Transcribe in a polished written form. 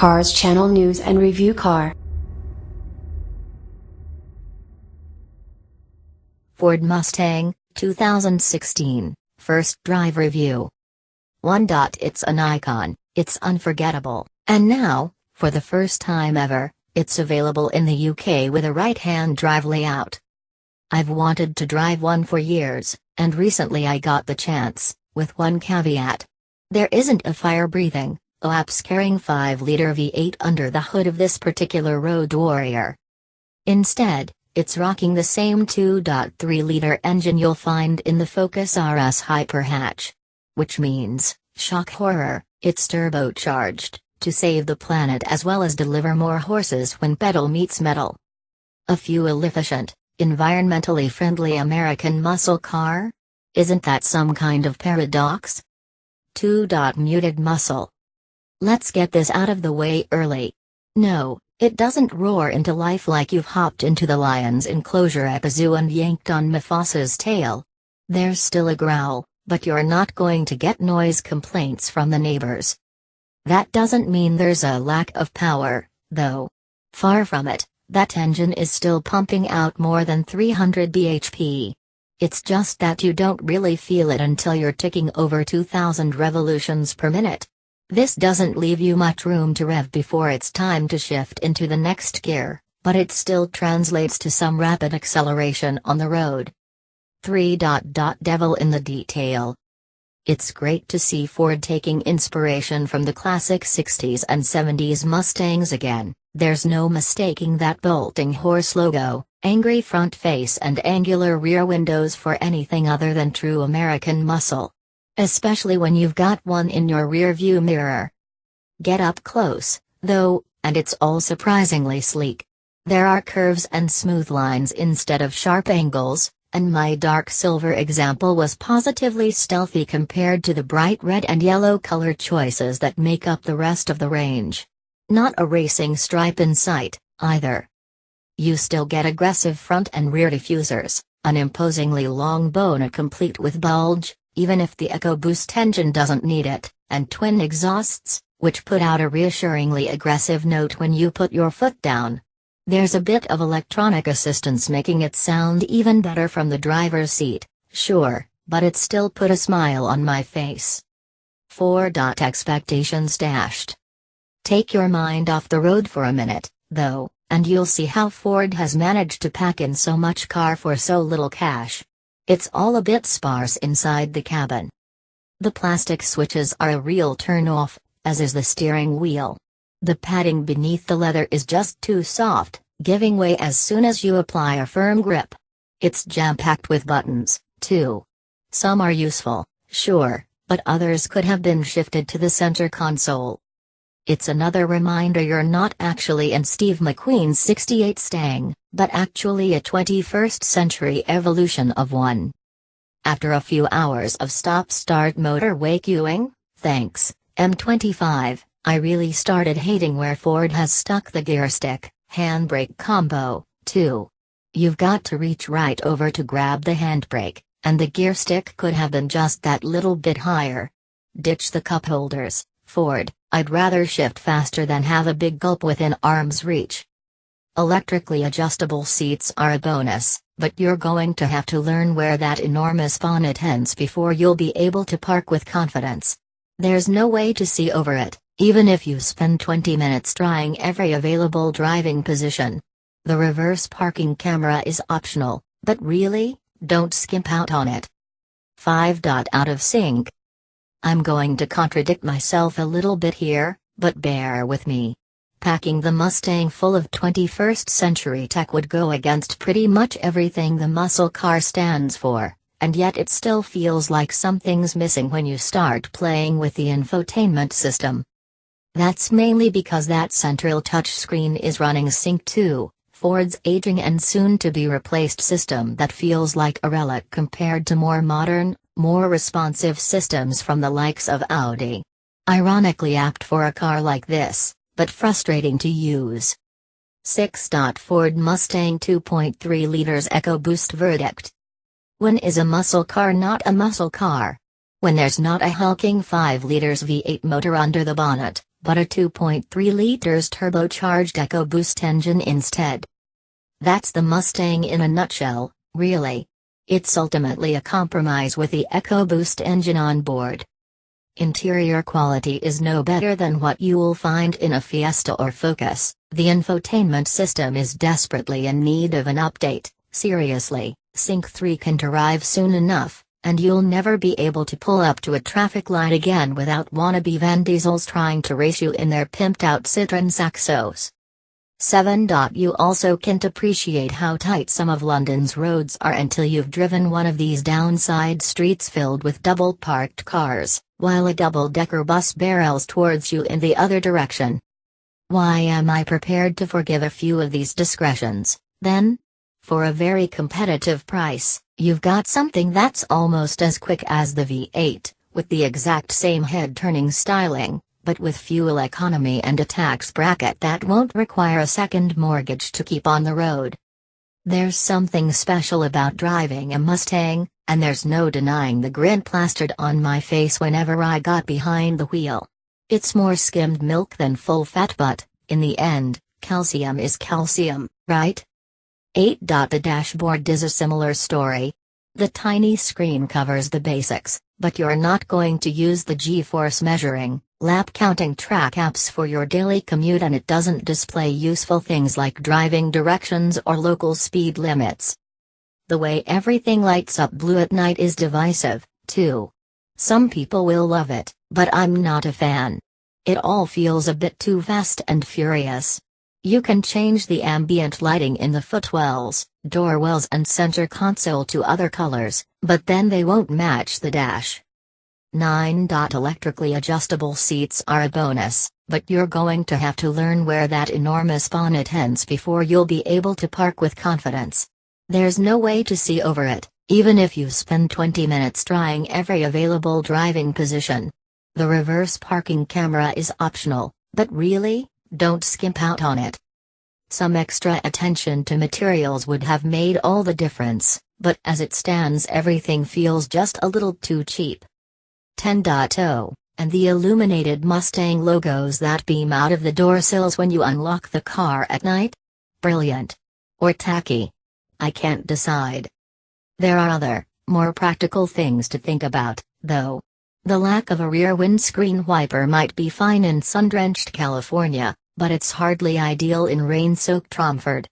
Cars Channel News and Review Car. Ford Mustang, 2016, first drive review. 1. It's an icon, it's unforgettable, and now, for the first time ever, it's available in the UK with a right-hand drive layout. I've wanted to drive one for years, and recently I got the chance, with one caveat. There isn't a fire-breathing, lapse-carrying 5-liter V8 under the hood of this particular road warrior. Instead, it's rocking the same 2.3-liter engine you'll find in the Focus RS Hyper hatch. Which means, shock horror, it's turbocharged, to save the planet as well as deliver more horses when pedal meets metal. A fuel-efficient, environmentally friendly American muscle car? Isn't that some kind of paradox? 2. Muted muscle. Let's get this out of the way early. No, it doesn't roar into life like you've hopped into the lion's enclosure at the zoo and yanked on Mufasa's tail. There's still a growl, but you're not going to get noise complaints from the neighbors. That doesn't mean there's a lack of power, though. Far from it, that engine is still pumping out more than 300 bhp. It's just that you don't really feel it until you're ticking over 2,000 revolutions per minute. This doesn't leave you much room to rev before it's time to shift into the next gear, but it still translates to some rapid acceleration on the road. 3. Devil in the detail. It's great to see Ford taking inspiration from the classic 60s and 70s Mustangs again. There's no mistaking that bolting horse logo, angry front face and angular rear windows for anything other than true American muscle. Especially when you've got one in your rear-view mirror. Get up close, though, and it's all surprisingly sleek. There are curves and smooth lines instead of sharp angles, and my dark silver example was positively stealthy compared to the bright red and yellow color choices that make up the rest of the range. Not a racing stripe in sight, either. You still get aggressive front and rear diffusers, an imposingly long bonnet complete with bulge, even if the EcoBoost engine doesn't need it, and twin exhausts, which put out a reassuringly aggressive note when you put your foot down. There's a bit of electronic assistance making it sound even better from the driver's seat, sure, but it still put a smile on my face. 4. Expectations dashed. Take your mind off the road for a minute, though, and you'll see how Ford has managed to pack in so much car for so little cash. It's all a bit sparse inside the cabin. The plastic switches are a real turn-off, as is the steering wheel. The padding beneath the leather is just too soft, giving way as soon as you apply a firm grip. It's jam-packed with buttons, too. Some are useful, sure, but others could have been shifted to the center console. It's another reminder you're not actually in Steve McQueen's '68 Stang, but actually a 21st century evolution of one. After a few hours of stop-start motorway queuing, thanks, M25, I really started hating where Ford has stuck the gear stick, handbrake combo, too. You've got to reach right over to grab the handbrake, and the gear stick could have been just that little bit higher. Ditch the cup holders, Ford. I'd rather shift faster than have a big gulp within arm's reach. Electrically adjustable seats are a bonus, but you're going to have to learn where that enormous bonnet ends before you'll be able to park with confidence. There's no way to see over it, even if you spend 20 minutes trying every available driving position. The reverse parking camera is optional, but really, don't skimp out on it. 5. Out of sync. I'm going to contradict myself a little bit here, but bear with me. Packing the Mustang full of 21st century tech would go against pretty much everything the muscle car stands for, and yet it still feels like something's missing when you start playing with the infotainment system. That's mainly because that central touchscreen is running Sync 2, Ford's aging and soon-to-be-replaced system that feels like a relic compared to more modern, more responsive systems from the likes of Audi. Ironically apt for a car like this, but frustrating to use. 6. Ford Mustang 2.3 liters EcoBoost verdict. When is a muscle car not a muscle car? When there's not a hulking 5 liters V8 motor under the bonnet, but a 2.3 liters turbocharged EcoBoost engine instead. That's the Mustang in a nutshell, really. It's ultimately a compromise with the EcoBoost engine on board. Interior quality is no better than what you'll find in a Fiesta or Focus. The infotainment system is desperately in need of an update. Seriously, Sync 3 can arrive soon enough, and you'll never be able to pull up to a traffic light again without wannabe Van Diesels trying to race you in their pimped-out Citroën Saxos. 7. You also can't appreciate how tight some of London's roads are until you've driven one of these downside streets filled with double-parked cars, while a double-decker bus barrels towards you in the other direction. Why am I prepared to forgive a few of these discretions, then? For a very competitive price, you've got something that's almost as quick as the V8, with the exact same head-turning styling, but with fuel economy and a tax bracket that won't require a second mortgage to keep on the road. There's something special about driving a Mustang, and there's no denying the grin plastered on my face whenever I got behind the wheel. It's more skimmed milk than full fat, but, in the end, calcium is calcium, right? 8. The dashboard is a similar story. The tiny screen covers the basics, but you're not going to use the G-force measuring, lap counting track apps for your daily commute, and it doesn't display useful things like driving directions or local speed limits. The way everything lights up blue at night is divisive, too. Some people will love it, but I'm not a fan. It all feels a bit too fast and furious. You can change the ambient lighting in the footwells, doorwells and center console to other colors, but then they won't match the dash. 9. Electrically adjustable seats are a bonus, but you're going to have to learn where that enormous bonnet ends before you'll be able to park with confidence. There's no way to see over it, even if you spend 20 minutes trying every available driving position. The reverse parking camera is optional, but really, don't skimp out on it. Some extra attention to materials would have made all the difference, but as it stands everything feels just a little too cheap. 10. And the illuminated Mustang logos that beam out of the door sills when you unlock the car at night? Brilliant. Or tacky? I can't decide. There are other, more practical things to think about, though. The lack of a rear windscreen wiper might be fine in sun-drenched California, but it's hardly ideal in rain-soaked Romford.